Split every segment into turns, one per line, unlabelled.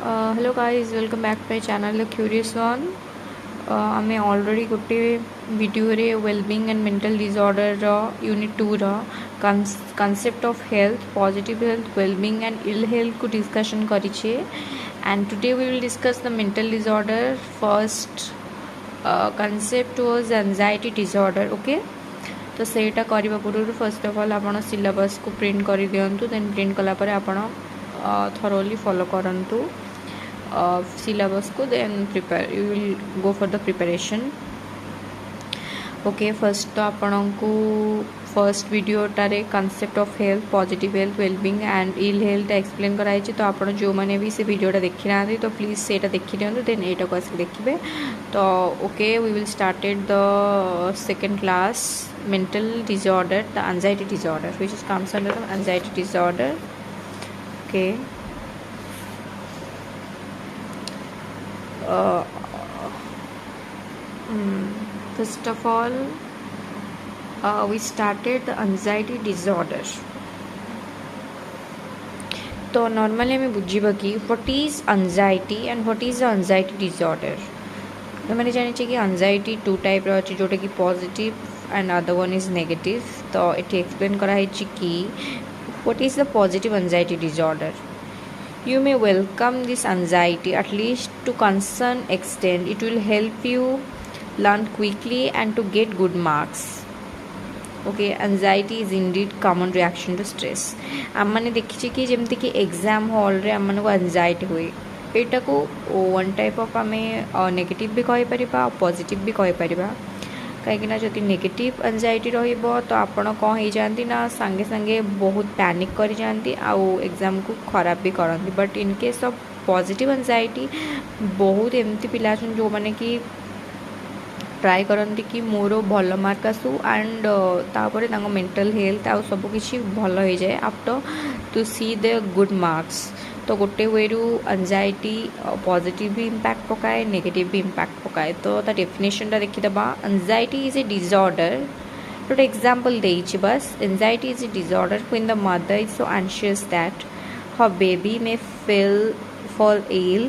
Hello guys, welcome back to my channel The Curious One. आमे already गोटे video रे wellbeing and mental disorder unit 2 concept of health positive health wellbeing and ill health को discussion करिछे and today we will discuss the mental disorder first concept was anxiety disorder okay तो सेटा करबा पूर्व first of all आपण syllabus को print करि दियंतु देन प्रिंट कला परे आपण थरोली फॉलो करंतु syllabus को then prepare you will go for the preparation okay first तो आपण को फर्स्ट वीडियो टारे concept of health positive health well-being and ill health explain कराई तो आपण जो माने भी से वीडियोटा देखि ना तो प्लीज सेटा देखि दियंतु देन एटा को आसी देखिबे तो okay we will started the second class mental disorder the anxiety disorder which is comes under the anxiety disorder okay first of all we started the anxiety disorder तो नॉर्मली हमें बुझीबा कि what is anxiety and what is the anxiety disorder तो मैंने जानी कि anxiety to type रो जोटा कि positive and other one is negative तो ये एक्सप्लेन करा कि what is the positive anxiety disorder You may welcome this anxiety at least to concern extent. It will help you learn quickly and to get good marks. Okay, anxiety is indeed common reaction to stress. आमने देखिए कि जेमती कि exam hall रे आमने को anxiety हुए एटा को one type of आमे नेगेटिव भी कहि परिबा पॉजिटिव भी कहि परिबा कहीं जदि नेगेटिव एंजाइटी रहिबो तो आपण कौन हो जाती ना संगे संगे बहुत पैनिक कर जाती आउ एग्जाम को खराब भी करती but in case of positive anxiety बहुत एमती पिला जो माने कि ट्राई करती कि मोर भल मार्क आसू एंड तापर मेंटल हेल्थ आउ सब किछि भल हो जाए after two see the good marks तो गोटे वे रु एंजाइटी पॉजिटिव भी इम्पैक्ट पकाए नेगेटिव भी इम्पैक्ट पकाए तो ता डेफिनेशन टा देखिदबा एंजाइटी इज ए डिसऑर्डर गोटे एग्जांपल देइछि बस anxiety is a disorder when the mother is so anxious that her baby may fall ill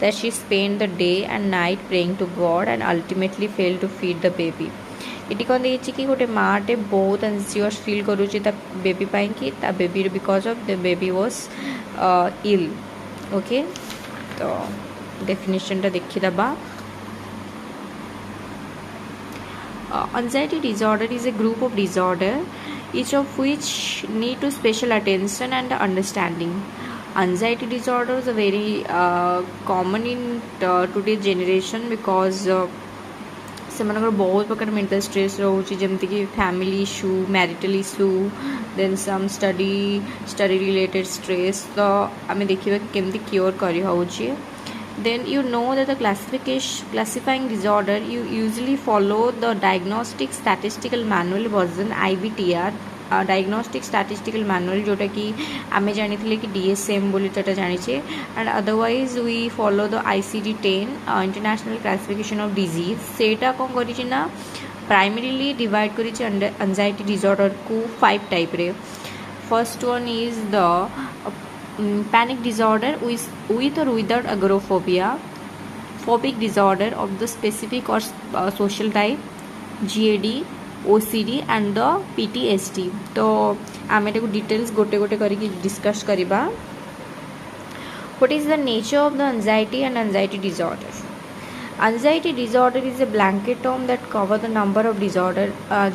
that she spend the day and night praying to God and ultimately fail to feed the baby इटी कौन देखिए कि गोटे माटे बहुत एंसियस feel करुच्ची ता baby पाई कि ता baby because of the baby was ill okay तो डेफिनेशन टा देखिदबा anxiety disorder is a group of disorder each of which need to special attention and understanding anxiety disorders are very common in today's generation because से बहुत प्रकार mental stress रोचे जमती कि family issue marital issue then some study related stress तो आम देखा कि केमती क्योर कर होचे then you know that the classifying disorder you usually follow the diagnostic statistical manual version IBTR diagnostic statistical manual जोटा कि आमे जानी कि DSM बोली तो जानी and otherwise we follow the ICD-10 international classification of disease सेटा कौन करी प्राइमरीली डिवाइड करी एंजाइटी डिसऑर्डर को 5 टाइप रे first one is the panic disorder with or without agoraphobia phobic disorder of the specific or social type GAD OCD and the PTSD तो आम को details गोटे गोटे करके डिस्कस करिबा what is the nature of the anxiety and anxiety disorder anxiety disorder is a blanket term that cover the number of disorder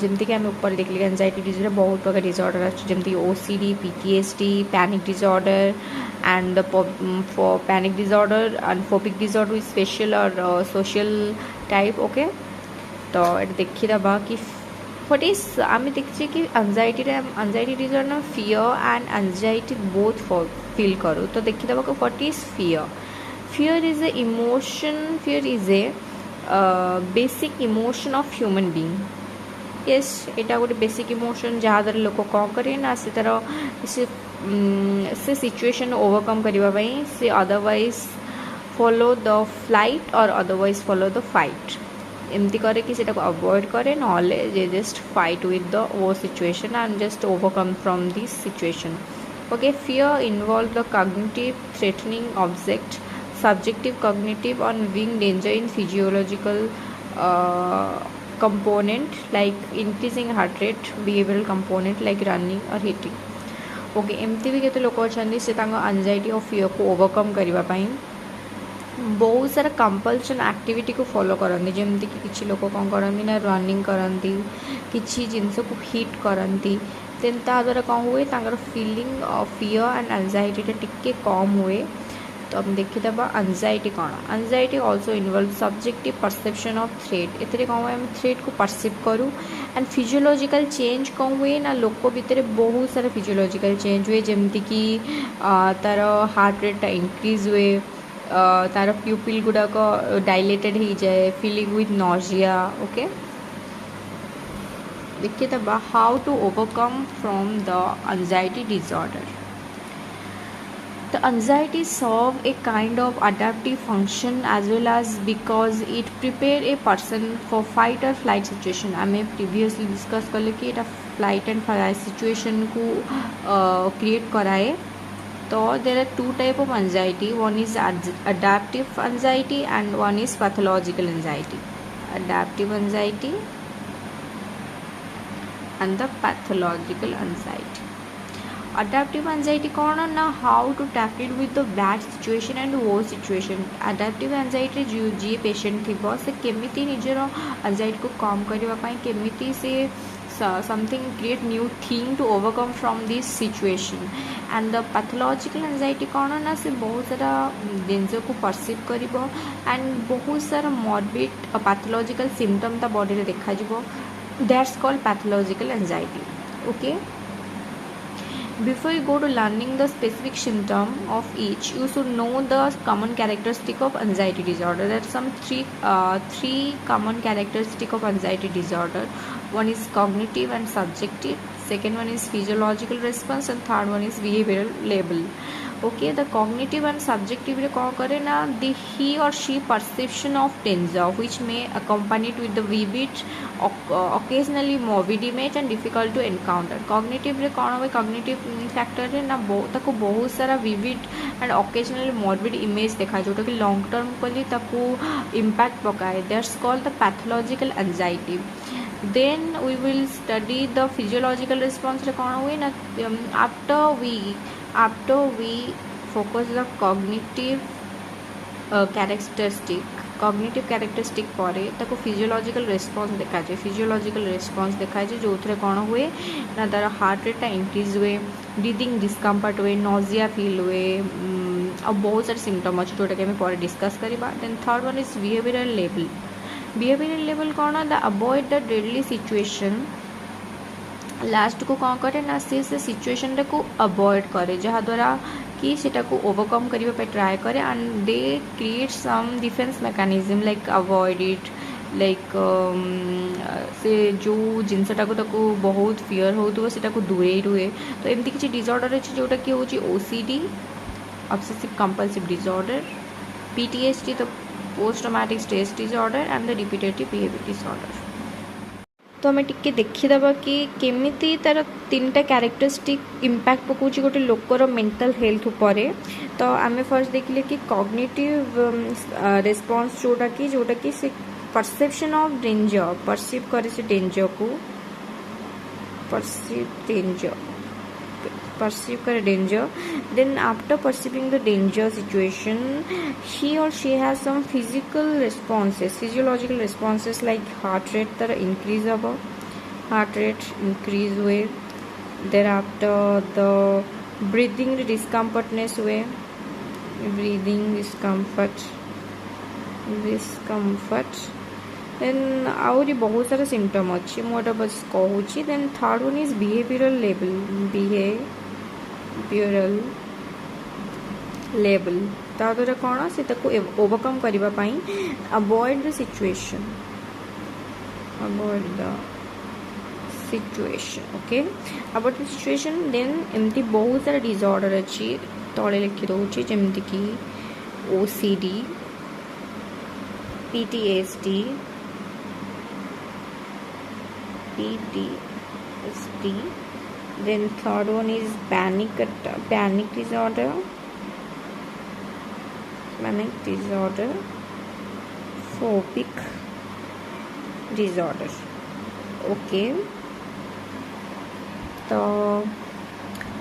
जमती कि आम ऊपर देख लिया anxiety disorder बहुत प्रकार disorder अच्छे जमती OCD PTSD panic disorder and the for panic disorder and phobic disorder is special or social type okay तो देखी दबा कि what is आम देखिए कि anxiety disorder fear and anxiety both feel करूँ तो देखी दबा कि what is fear is a emotion fear is a basic emotion of human being yes एटा गोटे बेसिक इमोशन जहाँ द्वारा लोक कौन करे ना से तार से सिचुएशन ओवरकम करने से अदरवाइज फॉलो द फ्लाइट और अदरवाइज फॉलो द फाइट एमती करे कि सेटा को अवॉइड करे नॉले जे जस्ट फाइट विथ द वो situation and just overcome from this situation Okay, fear involves the cognitive threatening object subjective cognitive on viewing danger in physiological component like increasing heart rate, behavioral component like running or hitting. Okay एमती भी केते लोक अच्छा से anxiety और fear को overcome करने बहुत सारा कंपल्सन एक्टिविटी को फॉलो करती जमती कि किसी लोग कौन करती ना रनिंग करती किसी जिनस को हिट करती देन ता द्वारा कौन हुए तांकर फीलिंग फियर एंड एंजाइटी टिके कम हुए. तो हम देखीदे एंजाइटी कौन. Anxiety also involve subjective perception of threat. एथे कौन हुए थ्रेट को परसीव करूँ एंड फिजियोलॉजिकल चेंज कौन हुए ना लोक भितर बहुत सारा फिजियोलॉजिकल चेंज हुए जमती कि तार हार्ट रेट इंक्रीज हुए तार प्यूपिल गुड़ाक डायलेटेड हो जाए फीलिंग विथ नॉजिया. ओके देखिए how to overcome from the anxiety disorder. The anxiety serve a kind of adaptive function as well as because it prepare a person for fight or flight situation. आमे previously discuss करले कि एटा flight and flight situation को create कराए. तो there are two type of anxiety. One is adaptive anxiety and one is pathological anxiety. Adaptive anxiety and the pathological anxiety. Adaptive anxiety कौन ना how to tackle with the bad situation and वो situation. Adaptive anxiety जी patient थी से केमिति निजर anxiety को कम करने केमिति से something create new thing to overcome from this situation. And the pathological anxiety कौन ना से बहुत सारा जिनस को परसीव कर एंड बहुत सारा मॉर्बिड पैथोलॉजिकल सिम्पटम ता बॉडी रे देखा जिवो. That's called pathological anxiety. Okay before you go to learning the specific symptom of each, you should know the common characteristic of anxiety disorder. There are some three common characteristic of anxiety disorder. One is cognitive and subjective, second one is physiological response and third one is behavioral label. Okay, the cognitive and subjective रे कौन करे ना the he or she perception of danger which may accompanied with the vivid occasionally morbid image and difficult to encounter. Cognitive रे कौन हुए cognitive factor रे ना ताको बहुत सारा vivid and occasionally morbid image देखा जोटा कि long term कली ताको impact पकाए. That's called the pathological anxiety. Then we will study the physiological response रे कौन हुए ना after we focus the cognitive characteristic परे ताको फिजियोलॉजिकल रेस्पॉन्स देखा जाए. फिजियोलॉजिकल रेस्पॉन्स देखा जाए जो कौन हुए ना तार हार्ट रेटा इंक्रीज हुए ब्रीदिंग डिस्कम्फर्ट हुए नॉजिया फील हुए और बहुत सारे सिम्पटम अच्छे जोटा कि पर डिस्कस करवा. Then third one is behavioural level. Behavioural level कौन the avoid the deadly situation. Last को कौन करे ना से सिचुएशन को अवॉइड करे जहाँद्वारा कि सेटा को ओवरकम करने पे ट्राए करे and they create some defence mechanism like avoid it like से जो जिनसटा को बहुत फियर हो सेटा को दूरे रुए. तो एमती किसी डिसऑर्डर अच्छे जोटा कि हूँ OCD obsessive compulsive disorder, PTSD तो post traumatic stress disorder and the repetitive behaviour disorder. तो आम टिके देखीदबा कि केमिति तार तीनटा कैरेक्टरिस्टिक इम्पैक्ट पकाउछ गोटे लोकर मेंटल हेल्थ उपरे. तो आम फर्स्ट देखिले कि कॉग्निटिव रेस्पॉन्स जोटा कि से परसेप्शन ऑफ डेंजर परसीव करे से डेंजर को perceive करे danger. Then after perceiving the danger situation, he or she has some physiological responses like heart rate that increase above, heart rate increase way. Thereafter the breathing discomfortness way, breathing discomfort. Then आउरी बहुत सारा symptom अच्छी मोटा बस कहूँ. Then third one is behavioural level ता द्वारा कौन से ओवरकम करने avoid the situation. Okay avoid the situation. Then एमती बहुत सारा डिसऑर्डर अच्छी तले लिखी दूसरी जमती कि OCD, PTSD, then third one is panic disorder, panic disorder, phobic disorder. Okay, तो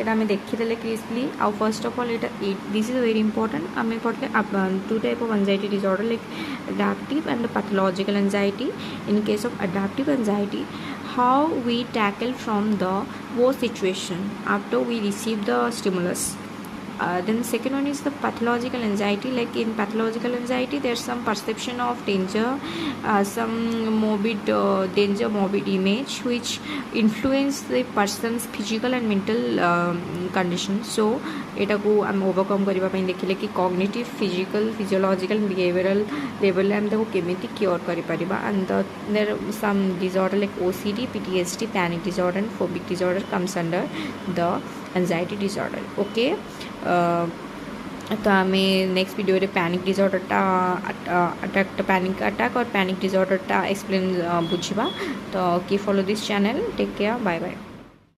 এটা আমি দেখিদেলে ক্রিজলি আউ ফার্স্ট অফ অল এটা দিস ইজ ভেরি ইম্পর্টেন্ট আমি পড়লে two type of anxiety disorder like adaptive and the pathological anxiety. In case of adaptive anxiety, how we tackle from the worst situation after we receive the stimulus. Then the second one is the pathological anxiety. Like in pathological anxiety, there's some perception of danger, some morbid danger, morbid image which influence the person's physical and mental condition. So ଏଟାକୁ ଆମେ overcome କରିବା ପାଇଁ ଦେଖିଲେ କି cognitive physical physiological behavioural ଲେଭେଲ୍ରେ ଆମେ ତାକୁ କେମିତି କ୍ୟୋର୍ କରିପାରିବା. And there some disorder like OCD, PTSD, panic disorder and phobic disorder comes under the anxiety disorder. Okay, तो आम नेक्स्ट वीडियो रे पैनिक डिसऑर्डरटा अटैक पैनिक अटैक और पैनिक डिसऑर्डरटा एक्सप्लेन बुझा. तो की follow this channel. Take care. Bye bye.